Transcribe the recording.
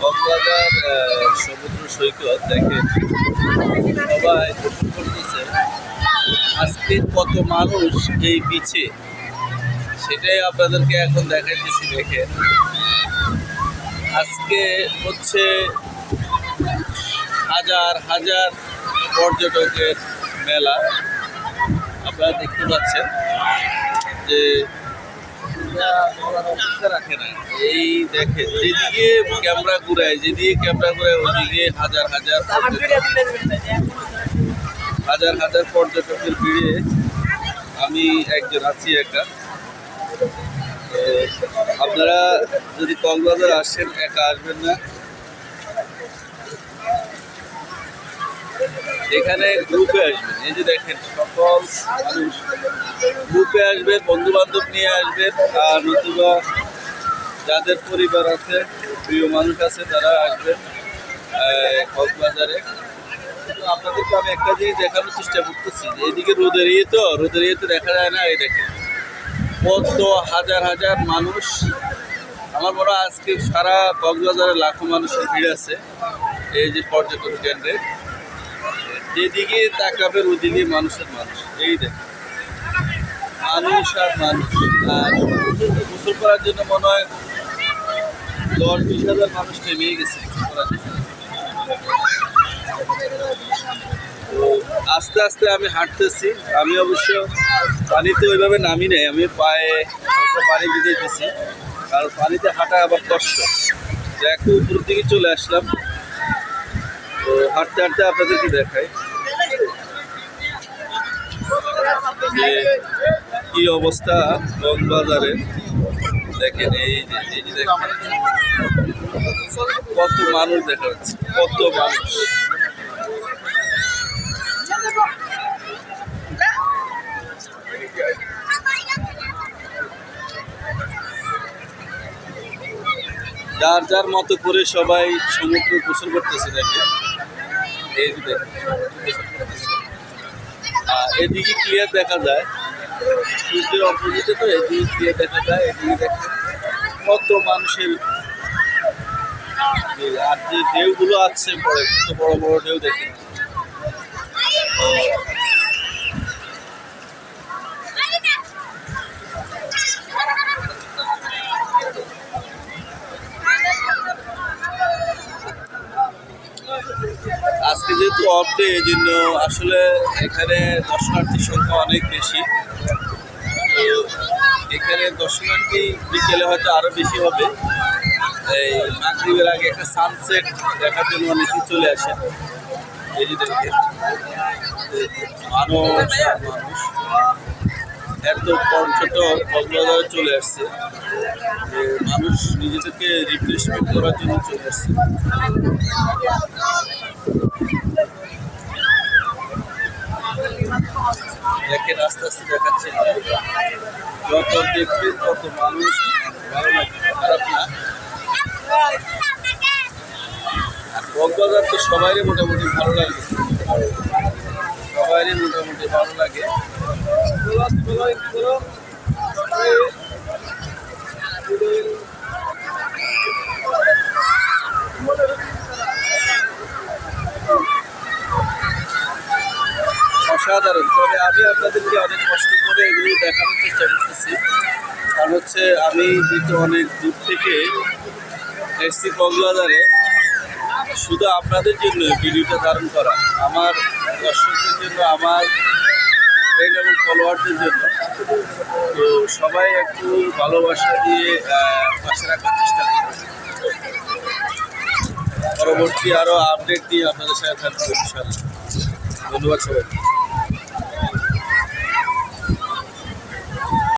কক্সবাজার সমুদ্র সৈকত দেখেন সবাই গোসল করতেছে। আজকে কত মানুষ এই বিচে সেটাই আপনাদেরকে এখন দেখাইতেছি। দেখেন আজকে হচ্ছে হাজার হাজার পর্যটকের মেলা। আপনারা দেখতে পাচ্ছেন যে রাখে না, এই দেখেন যেদিকে ক্যামেরা ঘুরায় ওইদিকে হাজার হাজার হাজার পর্যটকের ভিড়ে আমি একজন আছি একা। তো আপনারা যদি কক্সবাজার আসেন একা আসবেন না, এখানে গ্রুপে আসবেন। এই যে দেখেন সকল মানুষ গ্রুপে আসবেন, বন্ধু বান্ধব নিয়ে আসবেন, আর নতুবা যাদের পরিবার আছে, প্রিয় মানুষ আছে, তারা আসবেন কক্সবাজারে। তো আপনাদেরকে আমি একটা জিনিস দেখানোর চেষ্টা করতেছি যে এইদিকে রোদের ইয়ে তো দেখা যায় না। এই দেখেন কত হাজার হাজার মানুষ। আমার মনে হয় আজকে সারা কক্সবাজারে লাখো মানুষের ভিড় আছে এই যে পর্যটন কেন্দ্রে। যেদিকে তাকাবেন ওদিকে মানুষের মানুষ। এই দেখেন মানুষ আর মানুষ। আর গোসল করার জন্য মনে হয় 10-20 হাজার মানুষ নেমে গেছে গোসল করার জন্য। তো আস্তে আস্তে আমি হাঁটতেছি। আমি অবশ্য পানিতে ওইভাবে নামি নাই, আমি পায়ে পানি ভিজেছি, কারণ পানিতে হাঁটা আবার কষ্ট। একটু উপর দিকে চলে আসলাম। তো হাঁটতে হাঁটতে আপনাদেরকে দেখাই যে কি অবস্থা কক্সবাজারে। দেখেন এই যে দেখেন কত মানুষ দেখা যাচ্ছে, কত মানুষ। যার যার মতো করে সবাই সমুদ্রে গোসল করতেছে। দেখেন এই যে দেখেন এদিকে ক্লিয়ার দেখা যায়, সূর্যের অপোজিটে, তো এদিকে ক্লিয়ার দেখা যায়। এদিকে দেখেন কত মানুষের, আর যে ঢেউগুলো আছে পরে কত বড় বড় ঢেউ দেখেন। আজকে যেহেতু অফ ডে, এই জন্য আসলে এখানে দর্শনার্থীর সংখ্যা অনেক বেশি। তো এখানে দর্শনার্থী বিকেলে হয়তো আরও বেশি হবে। এই মাগরিবের আগে একটা সানসেট দেখার জন্য অনেকেই চলে আসে। এই যে দেখেন মানুষ এত পর্যটক কক্সবাজারে চলে আসছে যে মানুষ নিজেদেরকে রিফ্রেশমেন্ট করার জন্য চলে আসছে। দেখেন আস্তে আস্তে দেখাচ্ছে, যত দেখবেন তত মানুষ ভালো লাগে, খারাপ না। আর কক্সবাজার তো সবারই মোটামুটি ভালো লাগে, অসাধারণ। তবে আমি আপনাদেরকে অনেক কষ্ট করে এগুলো দেখানোর চেষ্টা করতেছি, কারণ হচ্ছে আমি যেহেতু অনেক দূর থেকে এসছি কক্সবাজারে, শুধু আপনাদের জন্য ভিডিওটা ধারণ করা, আমার দর্শকদের জন্য, আমার ফ্রেন্ড এবং ফলোয়ারদের জন্য। তো সবাই একটু ভালোবাসা দিয়ে পাশে রাখার চেষ্টা করবেন। পরবর্তী আরও আপডেট দিয়ে আপনাদের সাথে থাকবো ইনশাআল্লাহ। ধন্যবাদ সবাই।